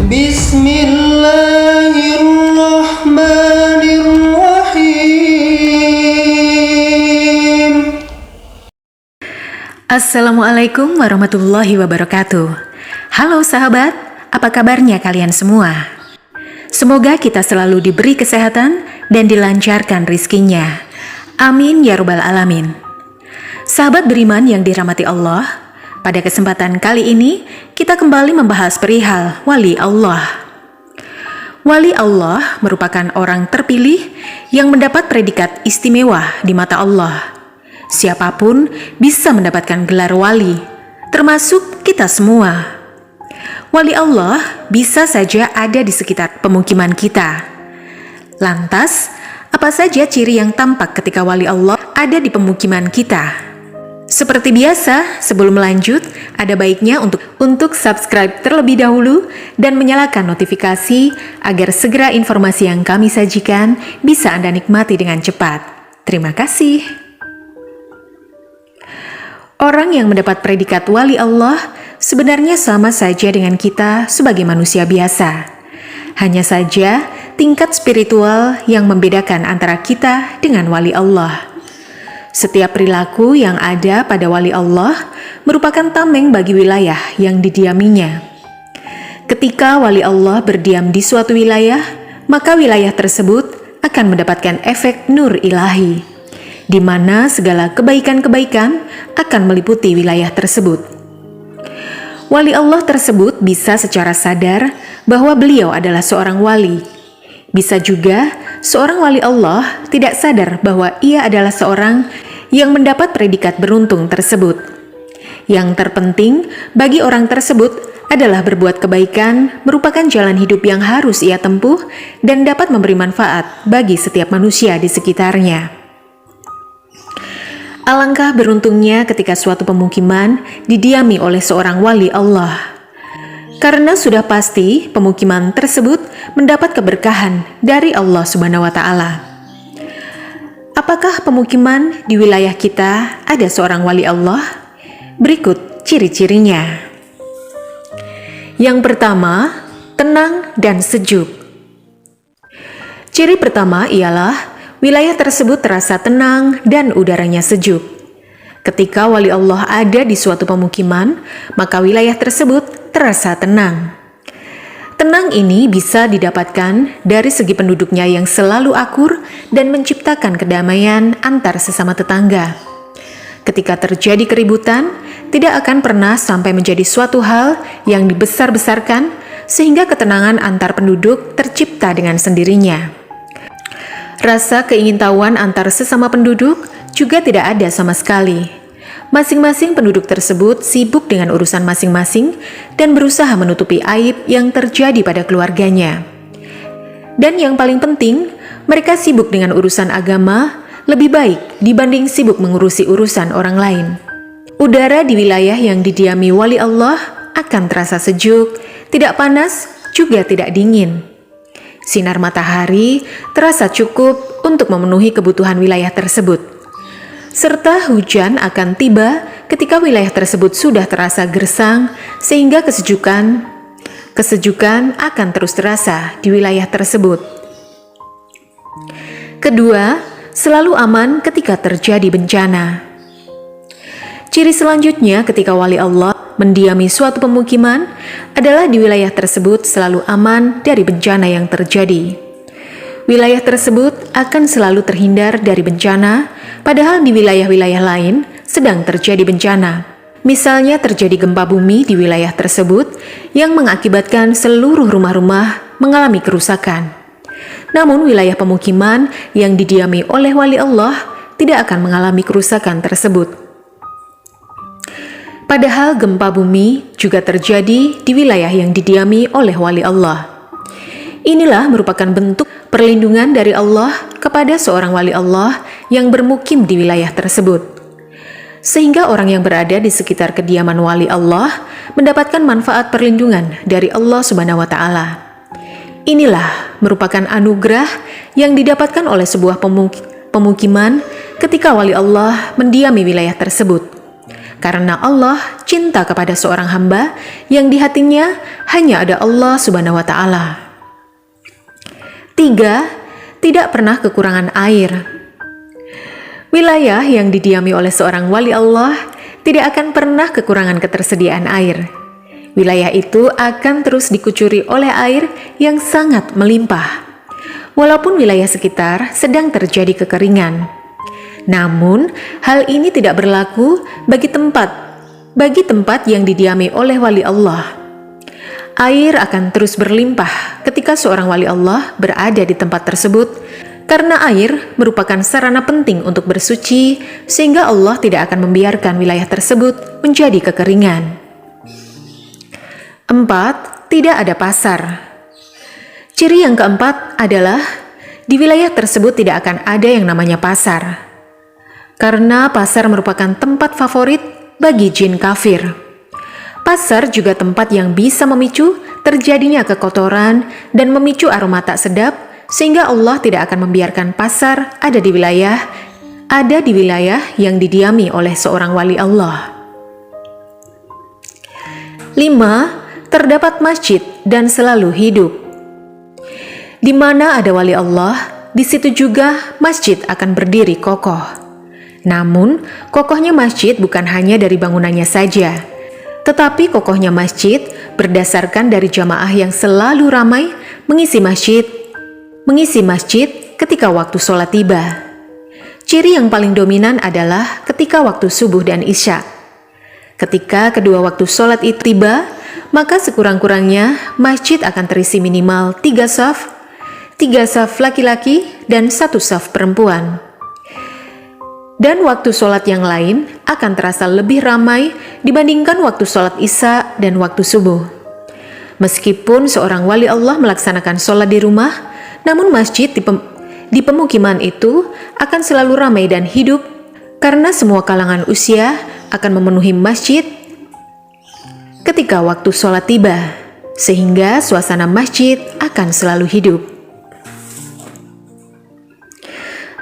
Bismillahirrahmanirrahim. Assalamualaikum warahmatullahi wabarakatuh. Halo sahabat, apa kabarnya kalian semua? Semoga kita selalu diberi kesehatan dan dilancarkan rizkinya. Amin ya rabbal alamin. Sahabat beriman yang dirahmati Allah, pada kesempatan kali ini kita kembali membahas perihal wali Allah. Wali Allah merupakan orang terpilih yang mendapat predikat istimewa di mata Allah. Siapapun bisa mendapatkan gelar wali, termasuk kita semua. Wali Allah bisa saja ada di sekitar pemukiman kita. Lantas, apa saja ciri yang tampak ketika wali Allah ada di pemukiman kita? Seperti biasa, sebelum lanjut, ada baiknya untuk subscribe terlebih dahulu dan menyalakan notifikasi agar segera informasi yang kami sajikan bisa Anda nikmati dengan cepat. Terima kasih. Orang yang mendapat predikat wali Allah sebenarnya sama saja dengan kita sebagai manusia biasa. Hanya saja tingkat spiritual yang membedakan antara kita dengan wali Allah. Setiap perilaku yang ada pada wali Allah merupakan tameng bagi wilayah yang didiaminya. Ketika wali Allah berdiam di suatu wilayah, maka wilayah tersebut akan mendapatkan efek nur ilahi, di mana segala kebaikan-kebaikan akan meliputi wilayah tersebut. Wali Allah tersebut bisa secara sadar bahwa beliau adalah seorang wali. Bisa juga seorang wali Allah tidak sadar bahwa ia adalah seorang yang mendapat predikat beruntung tersebut. Yang terpenting bagi orang tersebut adalah berbuat kebaikan merupakan jalan hidup yang harus ia tempuh dan dapat memberi manfaat bagi setiap manusia di sekitarnya. Alangkah beruntungnya ketika suatu pemukiman didiami oleh seorang wali Allah. Karena sudah pasti pemukiman tersebut mendapat keberkahan dari Allah Subhanahu wa Ta'ala. Apakah pemukiman di wilayah kita ada seorang wali Allah? Berikut ciri-cirinya. Yang pertama, tenang dan sejuk. Ciri pertama ialah wilayah tersebut terasa tenang dan udaranya sejuk. Ketika wali Allah ada di suatu pemukiman, maka wilayah tersebut terasa tenang. Tenang ini bisa didapatkan dari segi penduduknya yang selalu akur dan menciptakan kedamaian antar sesama tetangga. Ketika terjadi keributan, tidak akan pernah sampai menjadi suatu hal yang dibesar-besarkan sehingga ketenangan antar penduduk tercipta dengan sendirinya. Rasa keingintahuan antar sesama penduduk juga tidak ada sama sekali. Masing-masing penduduk tersebut sibuk dengan urusan masing-masing dan berusaha menutupi aib yang terjadi pada keluarganya. Dan yang paling penting, mereka sibuk dengan urusan agama lebih baik dibanding sibuk mengurusi urusan orang lain. Udara di wilayah yang didiami wali Allah akan terasa sejuk, tidak panas, juga tidak dingin. Sinar matahari terasa cukup untuk memenuhi kebutuhan wilayah tersebut. Serta hujan akan tiba ketika wilayah tersebut sudah terasa gersang sehingga kesejukan akan terus terasa di wilayah tersebut. Kedua, selalu aman ketika terjadi bencana. Ciri selanjutnya ketika wali Allah mendiami suatu pemukiman adalah di wilayah tersebut selalu aman dari bencana yang terjadi. Wilayah tersebut akan selalu terhindar dari bencana, padahal di wilayah-wilayah lain sedang terjadi bencana. Misalnya terjadi gempa bumi di wilayah tersebut yang mengakibatkan seluruh rumah-rumah mengalami kerusakan. Namun wilayah pemukiman yang didiami oleh wali Allah tidak akan mengalami kerusakan tersebut. Padahal gempa bumi juga terjadi di wilayah yang didiami oleh wali Allah. Inilah merupakan bentuk perlindungan dari Allah kepada seorang wali Allah yang bermukim di wilayah tersebut. Sehingga orang yang berada di sekitar kediaman wali Allah mendapatkan manfaat perlindungan dari Allah Subhanahu wa Ta'ala. Inilah merupakan anugerah yang didapatkan oleh sebuah pemukiman ketika wali Allah mendiami wilayah tersebut. karena Allah cinta kepada seorang hamba yang di hatinya hanya ada Allah Subhanahu wa Ta'ala. 3. Tidak pernah kekurangan air. Wilayah yang didiami oleh seorang wali Allah tidak akan pernah kekurangan ketersediaan air. Wilayah itu akan terus dikucuri oleh air yang sangat melimpah, walaupun wilayah sekitar sedang terjadi kekeringan. Namun, hal ini tidak berlaku bagi tempat yang didiami oleh wali Allah. Air akan terus berlimpah ketika seorang wali Allah berada di tempat tersebut, karena air merupakan sarana penting untuk bersuci, sehingga Allah tidak akan membiarkan wilayah tersebut menjadi kekeringan. 4. Tidak ada pasar. Ciri yang keempat adalah di wilayah tersebut tidak akan ada yang namanya pasar, karena pasar merupakan tempat favorit bagi jin kafir. Pasar juga tempat yang bisa memicu terjadinya kekotoran dan memicu aroma tak sedap, sehingga Allah tidak akan membiarkan pasar ada di wilayah yang didiami oleh seorang wali Allah. 5. Terdapat masjid dan selalu hidup. Di mana ada wali Allah, di situ juga masjid akan berdiri kokoh. Namun, kokohnya masjid bukan hanya dari bangunannya saja, tetapi kokohnya masjid berdasarkan dari jamaah yang selalu ramai mengisi masjid ketika waktu sholat tiba. Ciri yang paling dominan adalah ketika waktu subuh dan isya. Ketika kedua waktu sholat itu tiba, maka sekurang-kurangnya masjid akan terisi minimal 3 saf laki-laki dan 1 saf perempuan. Dan waktu sholat yang lain akan terasa lebih ramai dibandingkan waktu sholat isya dan waktu subuh. Meskipun seorang wali Allah melaksanakan sholat di rumah, namun masjid di pemukiman itu akan selalu ramai dan hidup, karena semua kalangan usia akan memenuhi masjid ketika waktu sholat tiba, sehingga suasana masjid akan selalu hidup.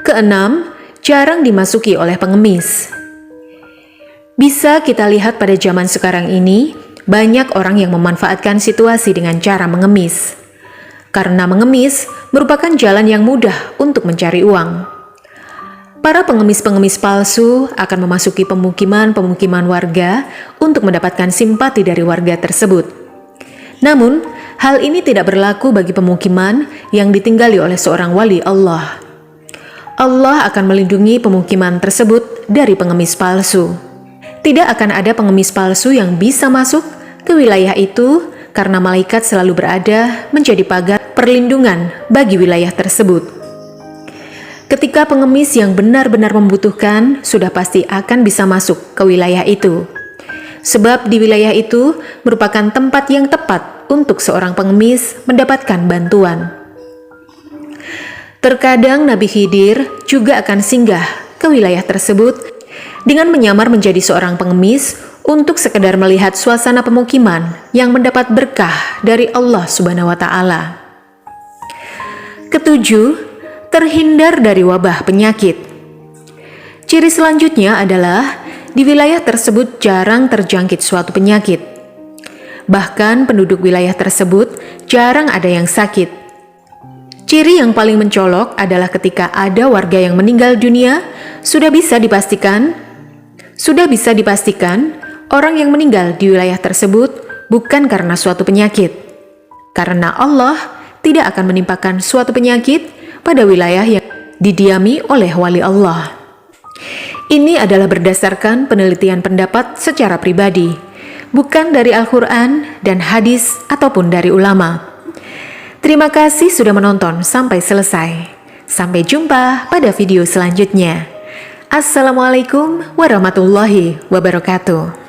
6. Jarang dimasuki oleh pengemis. Bisa kita lihat pada zaman sekarang ini, banyak orang yang memanfaatkan situasi dengan cara mengemis. Karena mengemis merupakan jalan yang mudah untuk mencari uang. Para pengemis-pengemis palsu akan memasuki pemukiman warga untuk mendapatkan simpati dari warga tersebut. Namun, hal ini tidak berlaku bagi pemukiman yang ditinggali oleh seorang wali Allah. Allah akan melindungi pemukiman tersebut dari pengemis palsu. Tidak akan ada pengemis palsu yang bisa masuk ke wilayah itu, karena malaikat selalu berada menjadi pagar perlindungan bagi wilayah tersebut. Ketika pengemis yang benar-benar membutuhkan sudah pasti akan bisa masuk ke wilayah itu. Sebab di wilayah itu merupakan tempat yang tepat untuk seorang pengemis mendapatkan bantuan. Terkadang Nabi Khidir juga akan singgah ke wilayah tersebut dengan menyamar menjadi seorang pengemis untuk sekedar melihat suasana pemukiman yang mendapat berkah dari Allah Subhanahu wa Ta'ala. 7. Terhindar dari wabah penyakit. Ciri selanjutnya adalah di wilayah tersebut jarang terjangkit suatu penyakit. Bahkan penduduk wilayah tersebut jarang ada yang sakit. Ciri yang paling mencolok adalah ketika ada warga yang meninggal dunia, sudah bisa dipastikan orang yang meninggal di wilayah tersebut bukan karena suatu penyakit. Karena Allah tidak akan menimpakan suatu penyakit pada wilayah yang didiami oleh wali Allah. Ini adalah berdasarkan penelitian pendapat secara pribadi, bukan dari Al-Quran dan hadis ataupun dari ulama. Terima kasih sudah menonton sampai selesai. Sampai jumpa pada video selanjutnya. Assalamualaikum warahmatullahi wabarakatuh.